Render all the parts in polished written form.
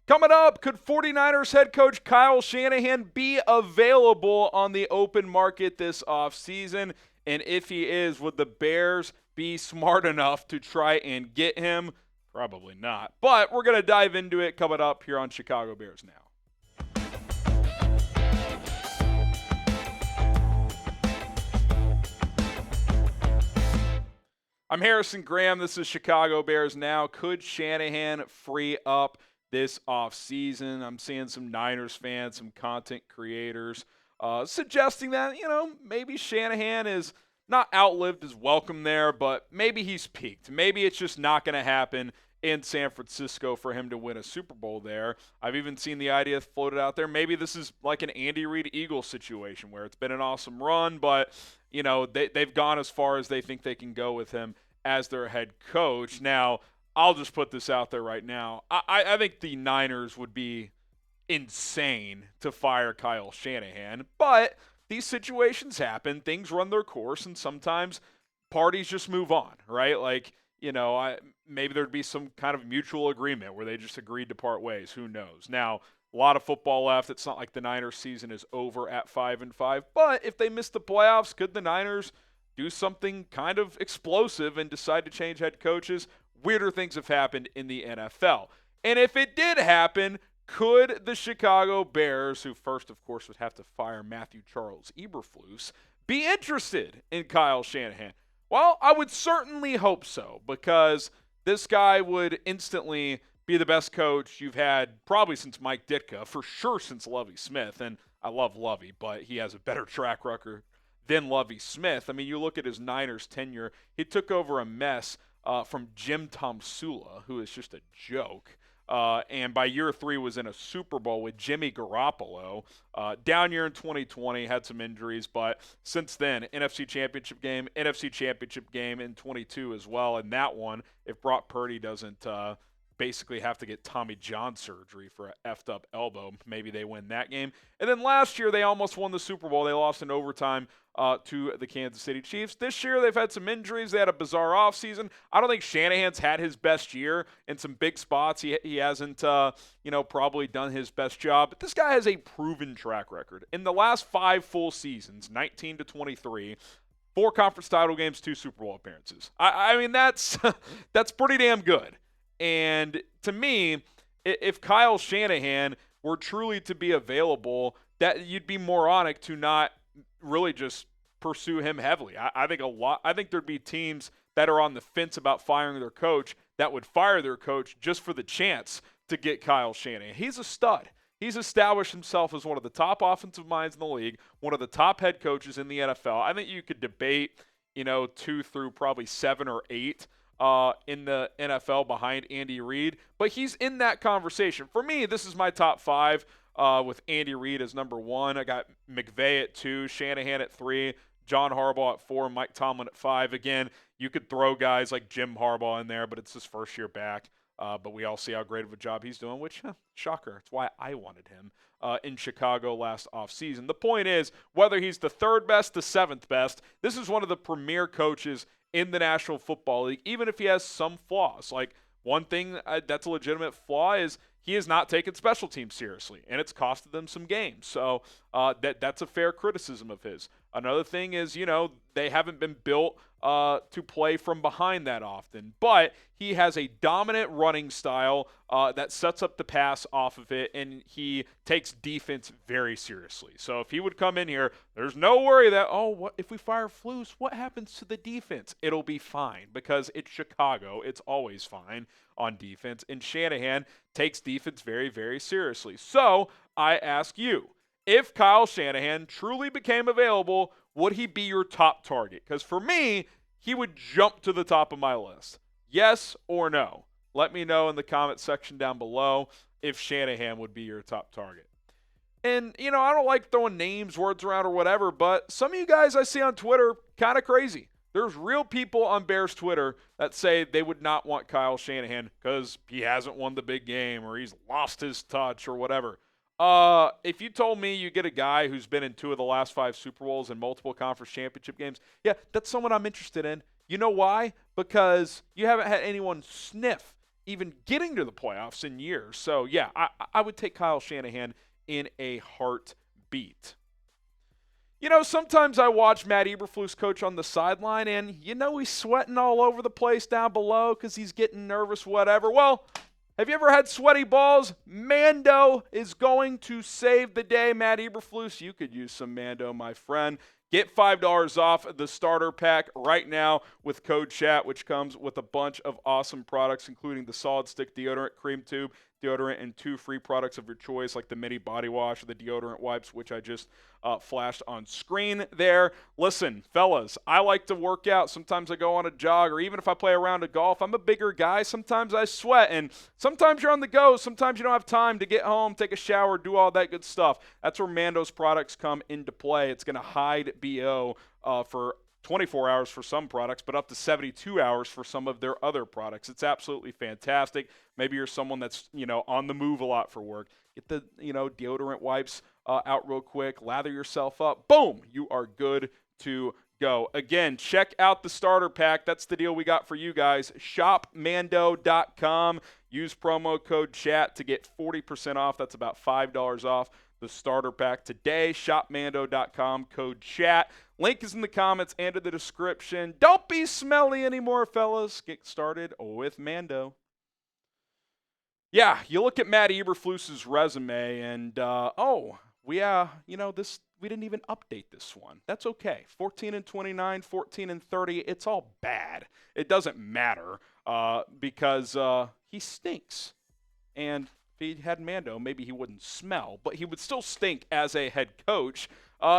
Coming up, could 49ers head coach Kyle Shanahan be available on the open market this offseason? And if he is, would the Bears be smart enough to try and get him? Probably not. But we're going to dive into it coming up here on Chicago Bears Now. I'm Harrison Graham. This is Chicago Bears Now. Could Shanahan free up this offseason? I'm seeing some Niners fans, some content creators suggesting that, maybe Shanahan is not outlived his welcome there, but maybe he's peaked. Maybe it's just not going to happen in San Francisco for him to win a Super Bowl there. I've even seen the idea floated out there. Maybe this is like an Andy Reid Eagles situation where it's been an awesome run, but they've gone as far as they think they can go with him as their head coach. Now, I'll just put this out there right now. I think the Niners would be insane to fire Kyle Shanahan, but these situations happen. Things run their course, and sometimes parties just move on, right? Like, maybe there'd be some kind of mutual agreement where they just agreed to part ways. Who knows? Now, a lot of football left. It's not like the Niners season is over at 5-5, but if they miss the playoffs, could the Niners do something kind of explosive and decide to change head coaches? Weirder things have happened in the NFL. And if it did happen, could the Chicago Bears, who first, of course, would have to fire Matthew Charles Eberflus, be interested in Kyle Shanahan? Well, I would certainly hope so, because this guy would instantly be the best coach you've had probably since Mike Ditka, for sure since Lovie Smith. And I love Lovie, but he has a better track record than Lovie Smith. I mean, you look at his Niners tenure, he took over a mess from Jim Tomsula, who is just a joke. And by year 3 was in a Super Bowl with Jimmy Garoppolo. Down year in 2020, had some injuries, but since then, NFC Championship game in 22 as well. And that one, if Brock Purdy doesn't basically have to get Tommy John surgery for an effed up elbow, maybe they win that game. And then last year, they almost won the Super Bowl. They lost in overtime to the Kansas City Chiefs. This year, they've had some injuries. They had a bizarre offseason. I don't think Shanahan's had his best year in some big spots. He hasn't, probably done his best job. But this guy has a proven track record. In the last 5 full seasons, 19 to 23, 4 conference title games, 2 Super Bowl appearances. I mean, that's pretty damn good. And to me, if Kyle Shanahan were truly to be available, that you'd be moronic to not really just pursue him heavily. I think there'd be teams that are on the fence about firing their coach that would fire their coach just for the chance to get Kyle Shanahan. He's a stud. He's established himself as one of the top offensive minds in the league, one of the top head coaches in the NFL. I think you could debate, 2 through probably 7 or 8 in the NFL behind Andy Reid, but he's in that conversation. For me, this is my top 5 with Andy Reid as number 1. I got McVay at 2, Shanahan at 3, John Harbaugh at 4, Mike Tomlin at 5. Again, you could throw guys like Jim Harbaugh in there, but it's his first year back. But we all see how great of a job he's doing, which, shocker, it's why I wanted him in Chicago last offseason. The point is, whether he's the 3rd best, the 7th best, this is one of the premier coaches in the National Football League, even if he has some flaws. Like, one thing that's a legitimate flaw is he has not taken special teams seriously, and it's costed them some games. So that's a fair criticism of his. Another thing is, they haven't been built to play from behind that often. But he has a dominant running style that sets up the pass off of it, and he takes defense very seriously. So if he would come in here, there's no worry that, what if we fire Flus, what happens to the defense? It'll be fine because it's Chicago. It's always fine on defense. And Shanahan takes defense very, very seriously. So I ask you, if Kyle Shanahan truly became available, would he be your top target? Because for me, he would jump to the top of my list. Yes or no? Let me know in the comment section down below if Shanahan would be your top target. And, I don't like throwing names, words around or whatever, but some of you guys I see on Twitter, kind of crazy. There's real people on Bears Twitter that say they would not want Kyle Shanahan because he hasn't won the big game or he's lost his touch or whatever. If you told me you get a guy who's been in 2 of the last 5 Super Bowls and multiple conference championship games, yeah, that's someone I'm interested in. You know why? Because you haven't had anyone sniff even getting to the playoffs in years. So, yeah, I would take Kyle Shanahan in a heartbeat. Sometimes I watch Matt Eberflus coach on the sideline, and he's sweating all over the place down below because he's getting nervous, whatever. Well, have you ever had sweaty balls? Mando is going to save the day. Matt Eberflus, you could use some Mando, my friend. Get $5 off the starter pack right now with code CHAT, which comes with a bunch of awesome products, including the solid stick deodorant, cream tube deodorant, and 2 free products of your choice, like the mini body wash or the deodorant wipes, which I just flashed on screen there. Listen, fellas, I like to work out. Sometimes I go on a jog, or even if I play a round of golf, I'm a bigger guy. Sometimes I sweat, and sometimes you're on the go. Sometimes you don't have time to get home, take a shower, do all that good stuff. That's where Mando's products come into play. It's going to hide BO for 24 hours for some products, but up to 72 hours for some of their other products. It's absolutely fantastic. Maybe you're someone that's, on the move a lot for work. Get the, deodorant wipes out real quick, lather yourself up. Boom, you are good to go. Again, check out the starter pack. That's the deal we got for you guys. Shopmando.com. Use promo code CHAT to get 40% off. That's about $5 off the starter pack today. Shopmando.com, code CHAT. Link is in the comments and in the description. Don't be smelly anymore, fellas. Get started with Mando. Yeah, you look at Matt Eberflus's resume, and we didn't even update this one. That's okay. 14-29, 14-30. It's all bad. It doesn't matter because he stinks. And if he had Mando, maybe he wouldn't smell, but he would still stink as a head coach.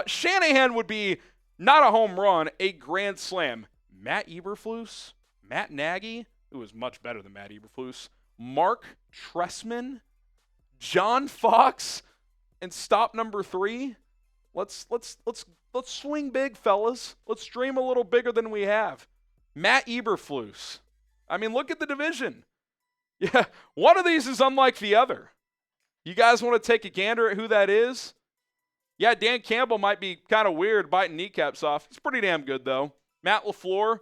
Shanahan would be not a home run, a grand slam. Matt Eberflus, Matt Nagy, who was much better than Matt Eberflus, Mark Trestman, John Fox, and stop number 3. Let's swing big, fellas. Let's dream a little bigger than we have. Matt Eberflus. I mean, look at the division. Yeah, one of these is unlike the other. You guys want to take a gander at who that is? Yeah, Dan Campbell might be kind of weird biting kneecaps off. He's pretty damn good, though. Matt LaFleur,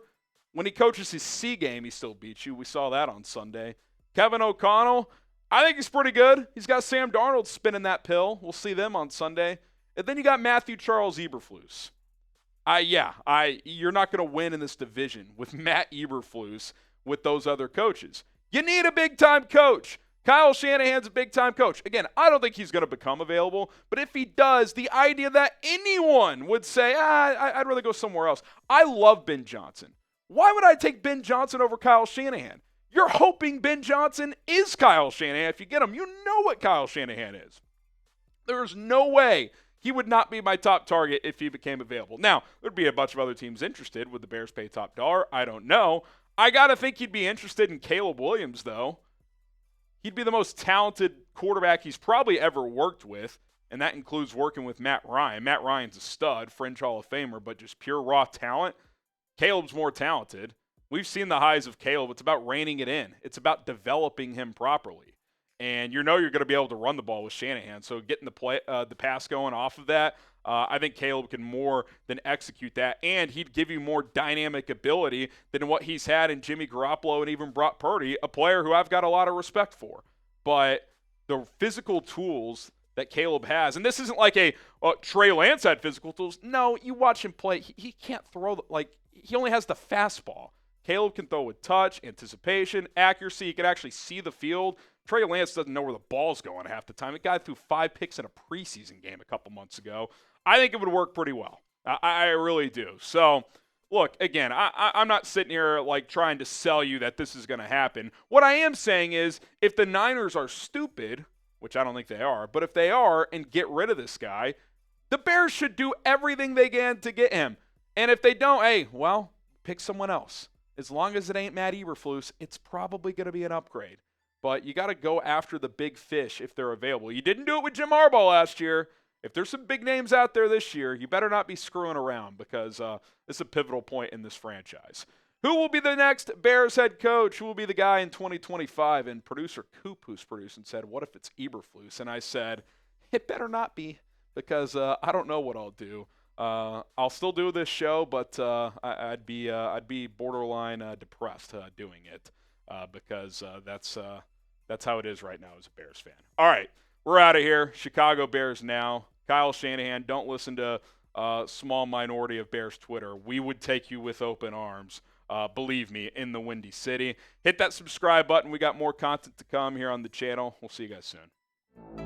when he coaches his C game, he still beats you. We saw that on Sunday. Kevin O'Connell, I think he's pretty good. He's got Sam Darnold spinning that pill. We'll see them on Sunday. And then you got Matthew Charles Eberflus. You're not going to win in this division with Matt Eberflus with those other coaches. You need a big-time coach. Kyle Shanahan's a big-time coach. Again, I don't think he's going to become available, but if he does, the idea that anyone would say, I'd rather go somewhere else. I love Ben Johnson. Why would I take Ben Johnson over Kyle Shanahan? You're hoping Ben Johnson is Kyle Shanahan. If you get him, you know what Kyle Shanahan is. There's no way he would not be my top target if he became available. Now, there'd be a bunch of other teams interested. Would the Bears pay top dollar? I don't know. I got to think he'd be interested in Caleb Williams, though. He'd be the most talented quarterback he's probably ever worked with, and that includes working with Matt Ryan. Matt Ryan's a stud, fringe Hall of Famer, but just pure raw talent. Caleb's more talented. We've seen the highs of Caleb. It's about reining it in. It's about developing him properly. And you're going to be able to run the ball with Shanahan. So getting the pass going off of that, I think Caleb can more than execute that. And he'd give you more dynamic ability than what he's had in Jimmy Garoppolo and even Brock Purdy, a player who I've got a lot of respect for. But the physical tools that Caleb has, and this isn't like Trey Lance had physical tools. No, you watch him play. He can't throw, he only has the fastball. Caleb can throw with touch, anticipation, accuracy. He can actually see the field. Trey Lance doesn't know where the ball's going half the time. The guy threw 5 picks in a preseason game a couple months ago. I think it would work pretty well. I really do. So, look, again, I'm not sitting here trying to sell you that this is going to happen. What I am saying is if the Niners are stupid, which I don't think they are, but if they are and get rid of this guy, the Bears should do everything they can to get him. And if they don't, pick someone else. As long as it ain't Matt Eberflus, it's probably going to be an upgrade. But you got to go after the big fish if they're available. You didn't do it with Jim Harbaugh last year. If there's some big names out there this year, you better not be screwing around because it's a pivotal point in this franchise. Who will be the next Bears head coach? Who will be the guy in 2025? And producer Coop, who's producing, said, what if it's Eberflus? And I said, it better not be because I don't know what I'll do. I'll still do this show, but I'd be borderline depressed doing it. because that's how it is right now as a Bears fan. All right, we're out of here. Chicago Bears now. Kyle Shanahan, don't listen to small minority of Bears Twitter. We would take you with open arms. Believe me, in the Windy City. Hit that subscribe button. We got more content to come here on the channel. We'll see you guys soon.